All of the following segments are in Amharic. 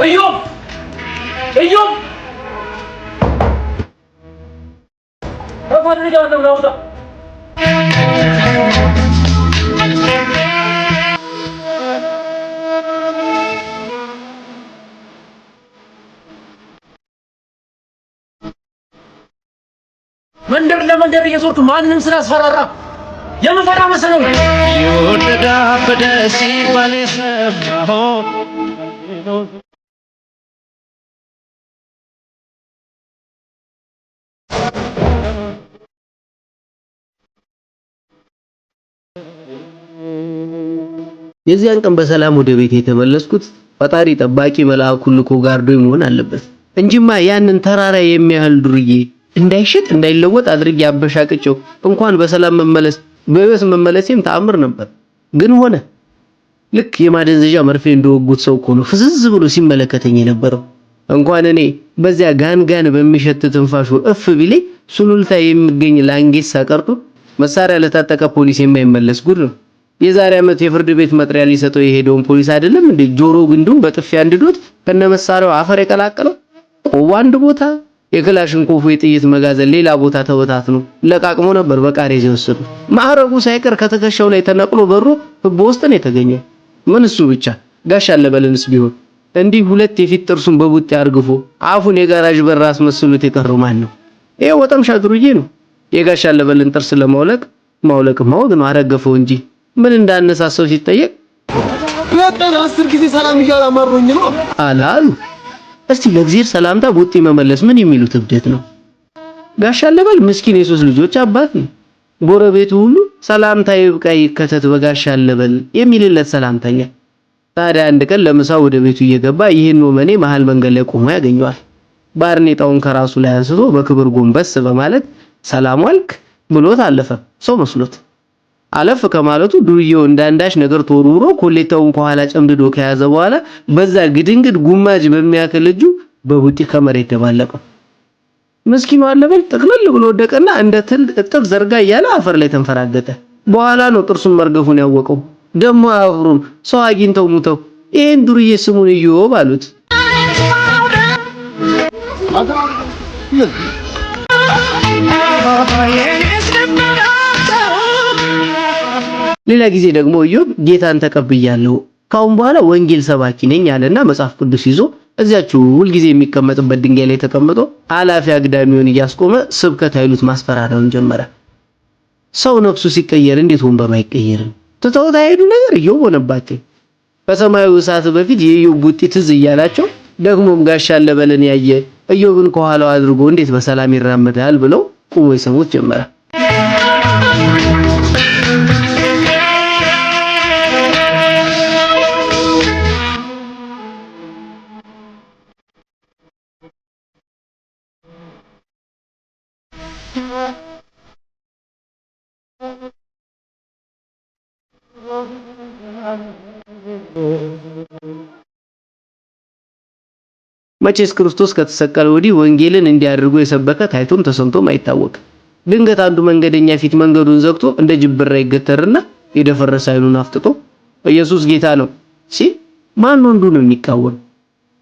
እዮብ እዮብ አፋር ልጅ አለው ናውጣ መንደር ለመንደር እየዞርኩ ማንንም ስላስፈራራ የምፈራ መሰለው ይወደዳ በደስ ይባል ሰማሁ የዚያን ቀን በሰላም ወደ ቤት የተመለስኩት ፈጣሪ ጠባቂ መልአኩ ልኮ ጋርዶኝ መሆን አለበት እንጂማ ያንን ተራራ የሚያህል ዱርዬ እንዳይሽጥ እንዳይለወጥ አድርጌ አበሻቅጨው እንኳን በሰላም መመለስ በህይወት መመለሴም ተአምር ነበር። ግን ሆነ። ልክ የማደንዘዣ መርፌ እንደወጉት ሰው እኮ ነው ፍዝዝ ብሎ ሲመለከተኝ የነበረው። እንኳን እኔ በዚያ ጋንጋን በሚሸት ትንፋሹ እፍ ቢለኝ ሱሉልታ የሚገኝ ላንጌሳ ቀርቶ መሳሪያ ለታጠቀ ፖሊስ የማይመለስ ጉድ ነው። የዛሬ ዓመት የፍርድ ቤት መጥሪያ ሊሰጠው የሄደውን ፖሊስ አይደለም እንዴ ጆሮ ግንዱን በጥፊ አንድዶት ከነመሳሪያው አፈር የቀላቀለው ቆዋ አንድ ቦታ የክላሽንኮፉ የጥይት መጋዘን ሌላ ቦታ ተበታትኖ ለቃቅሞ ነበር በቃሬዝ የወሰዱ። ማዕረጉ ሳይቀር ከተከሻው ላይ ተነቅሎ በሩ በውስጥ ነው የተገኘው። ምን እሱ ብቻ ጋሽ አለበልንስ ቢሆን እንዲህ ሁለት የፊት ጥርሱን በቡጤ አርግፎ አፉን የጋራዥ በር አስመስሎት የቀረው ማን ነው? ይሄ ወጠምሻ ዱርዬ ነው። የጋሽ አለበልን ጥርስ ለማውለቅ ማውለቅ ነው አረገፈው እንጂ ምን እንዳነሳሰው ሲጠየቅ በቀን 10 ጊዜ ሰላም እያለ አማሮኝ ነው አላሉ። እስቲ ለእግዚአብሔር ሰላምታ ቡጤ መመለስ ምን የሚሉት እብደት ነው? ጋሽ አለበል ምስኪን የሶስት ልጆች አባት ነው። ጎረቤቱ ሁሉ ሰላምታ ይብቃ ይከተት በጋሽ አለበል የሚልለት ሰላምተኛ። ታዲያ አንድ ቀን ለምሳ ወደ ቤቱ እየገባ ይሄን ወመኔ መሃል መንገድ ላይ ቆሞ ያገኘዋል። ባርኔጣውን ከራሱ ላይ አንስቶ በክብር ጎንበስ በማለት ሰላም ዋልክ ብሎት አለፈ። ሰው መስሎት አለፍ ከማለቱ ዱርዬው እንዳንዳሽ ነገር ተወርውሮ ኮሌታውን ከኋላ ጨምድዶ ከያዘ በኋላ በዛ ግድንግድ ጉማጅ በሚያክል እጁ በቡጢ ከመሬት ደባለቀው። ምስኪኑ አለበል ጥቅልል ብሎ ወደቀና እንደ ትል እጥፍ ዘርጋ እያለ አፈር ላይ ተንፈራገጠ። በኋላ ነው ጥርሱን መርገፉን ያወቀው። ደሞ አፍሩን ሰው አግኝተው ሙተው ይሄን ዱርዬ ስሙን ኢዮብ አሉት። ሌላ ጊዜ ደግሞ ኢዮብ ጌታን ተቀብያለሁ ካሁን በኋላ ወንጌል ሰባኪ ነኝ አለና መጽሐፍ ቅዱስ ይዞ እዚያችሁ ሁሉ ጊዜ የሚቀመጥበት ድንጋይ ላይ ተቀምጦ አላፊ አግዳሚውን እያስቆመ ስብከት አይሉት ማስፈራራውን ጀመረ። ሰው ነፍሱ ሲቀየር እንዴት ወንበሩ አይቀየርም? ተተውታ ሄዱ ነገር ኢዮብ ሆነባቸው። በሰማዩ እሳት በፊት የኢዮብ ቡጢ ትዝ እያላቸው ደግሞም ጋሽ አለበልን ያየ ኢዮብን ከኋላው አድርጎ እንዴት በሰላም ይራመዳል ብለው ቁሞ ይሰሙት ጀመረ። መቼስ ክርስቶስ ከተሰቀለ ወዲህ ወንጌልን እንዲያደርጉ የሰበከ ታይቶም ተሰምቶም አይታወቅ። ድንገት አንዱ መንገደኛ ፊት መንገዱን ዘግቶ እንደ ጅብራ ይገተርና የደፈረሰ አይኑን አፍጥጦ ኢየሱስ ጌታ ነው ሲል ማን ወንዱ ነው የሚቃወም?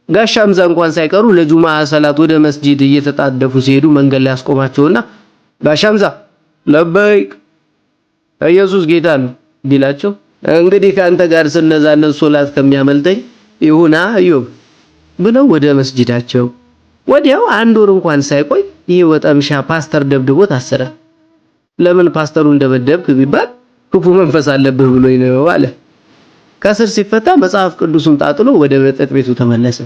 ጋሽ ሐምዛ እንኳን ሳይቀሩ ለጁማ ሰላት ወደ መስጂድ እየተጣደፉ ሲሄዱ መንገድ ላይ አስቆማቸውና ጋሽ ሐምዛ ለበይክ ኢየሱስ ጌታ ነው ቢላቸው እንግዲህ ካንተ ጋር ስነዛነን ሶላት ከሚያመልጠኝ ይሁና ኢዮብ ብለው ወደ መስጂዳቸው። ወዲያው አንድ ወር እንኳን ሳይቆይ ይሄ ወጠምሻ ፓስተር ደብድቦ ታሰረ። ለምን ፓስተሩ እንደበደብክ ቢባል ክፉ መንፈስ አለብህ ብሎኝ ነው አለ። ከስር ሲፈታ መጽሐፍ ቅዱስን ጣጥሎ ወደ መጠጥ ቤቱ ተመለሰ።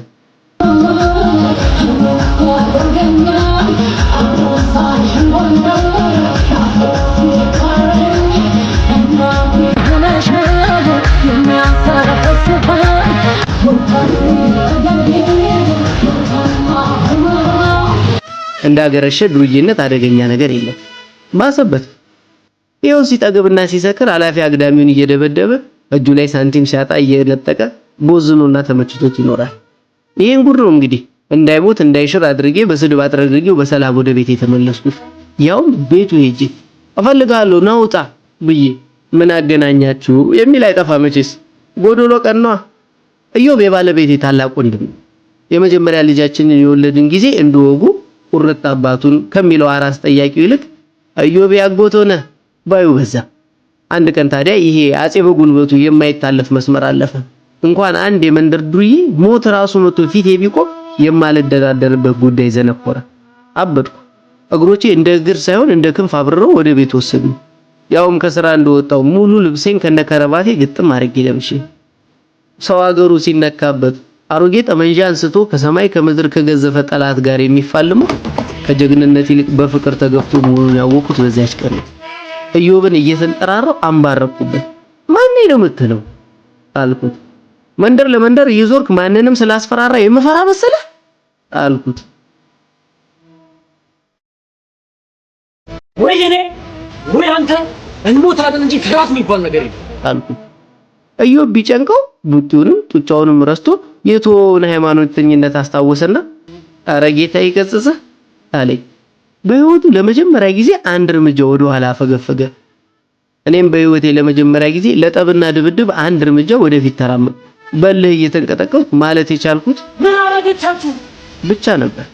እንዳገረሸ ዱርዬነት አደገኛ ነገር የለም። ባሰበት ይኸው ሲጠግብና ሲሰክር አላፊ አግዳሚውን እየደበደበ እጁ ላይ ሳንቲም ሲያጣ እየነጠቀ ቦዝኖና ተመችቶት ይኖራል። ይሄን ጉድ ነው እንግዲህ እንዳይሞት እንዳይሽር አድርጌ በስድብ አጥረግሬው በሰላም ወደ ቤት የተመለስኩት። ያው ቤቱ ሄጄ እፈልጋለሁ ናውጣ ብዬ ምን አገናኛችሁ የሚል አይጠፋ መቼስ ጎዶሎ ቀን ነው። ኢዮብ የባለቤቴ ታላቅ ወንድም የመጀመሪያ ልጃችንን የወለድን ጊዜ እንደወጉ ቁርጥ አባቱን ከሚለው አራስ ጠያቂው ይልቅ ኢዮብ አጎት ሆነ ባዩ በዛ። አንድ ቀን ታዲያ ይሄ አጼ በጉልበቱ የማይታለፍ መስመር አለፈ። እንኳን አንድ የመንደር ዱርዬ ሞት ራሱ መጥቶ ፊቴ ቢቆም የማልደራደርበት ጉዳይ ዘነኮረ። አበድኩ። እግሮቼ እንደ እግር ሳይሆን እንደ ክንፍ አብረው ወደ ቤት ወሰዱኝ። ያውም ከስራ እንደወጣው ሙሉ ልብሴን ከነከረባቴ ግጥም አድርጌ ለብሼ ሰው አገሩ ሲነካበት አሮጌ ጠመንጃ አንስቶ ከሰማይ ከምድር ከገዘፈ ጠላት ጋር የሚፋልመው ከጀግንነት ይልቅ በፍቅር ተገፍቶ መሆኑን ያወቁት በዚያች ቀን ነው። ኢዮብን እየተንጠራራው አንባረኩበት። ማን ነው የምትለው አልኩት። መንደር ለመንደር እየዞርክ ማንንም ስላስፈራራ የምፈራ መሰለህ አልኩት። ወይኔ ወይ አንተ እንሞታለን እንጂ ፍርሃት የሚባል ነገር የለም አልኩት። ኢዮብ ቢጨንቀው ቡጢውንም ጡጫውንም ረስቶ የተወውን ሃይማኖተኝነት አስታወሰና አረ ጌታ ይገስጽህ አለኝ። በህይወቱ ለመጀመሪያ ጊዜ አንድ እርምጃ ወደ ኋላ አፈገፈገ። እኔም በህይወቴ ለመጀመሪያ ጊዜ ለጠብና ድብድብ አንድ እርምጃ ወደፊት ተራመድኩ። በልህ እየተንቀጠቀጥኩ ማለት የቻልኩት ምን አረጋቻችሁ ብቻ ነበር።